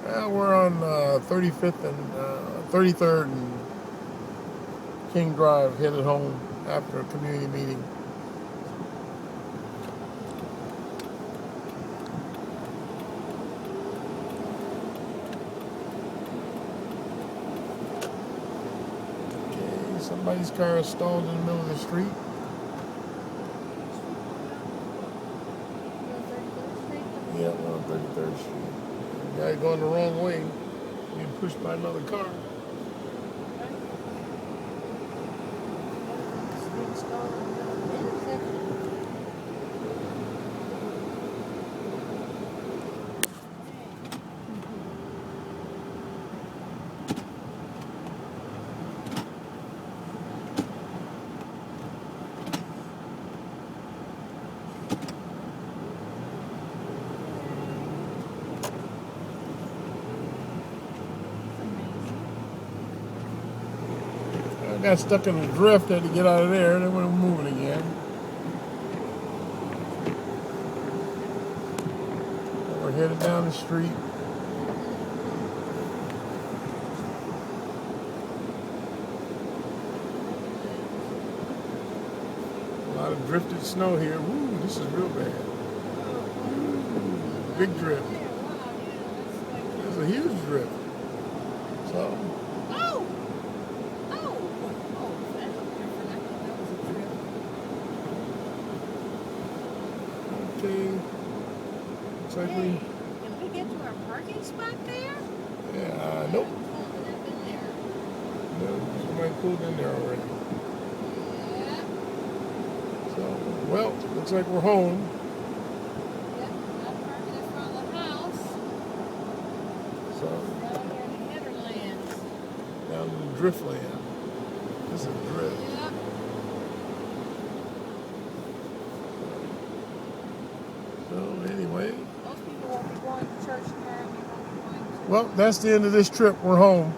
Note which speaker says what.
Speaker 1: We're on 35th and 33rd and King Drive, headed home after a community meeting. Okay, somebody's car is stalled in the middle of the street. Yeah, we're on 33rd Street. Guy going the wrong way, being pushed by another car. I got stuck in a drift, had to get out of there, then we're moving again. We're headed down the street. A lot of drifted snow here. Woo, this is real bad. Big drift. There's a huge drift. So. Okay. Looks like
Speaker 2: Hey, did we get to our parking spot there?
Speaker 1: Yeah, nope. No, somebody pulled in there already.
Speaker 2: Yeah.
Speaker 1: So, well, looks like we're home.
Speaker 2: Yep, I'm parking in front of the house.
Speaker 1: So,
Speaker 2: Down here in the Heatherlands.
Speaker 1: down in Driftland. This is drift.
Speaker 2: Yep.
Speaker 1: So, anyway.
Speaker 2: Most people won't be going to church tomorrow. We won't be going to.
Speaker 1: Well, that's the end of this trip. We're home.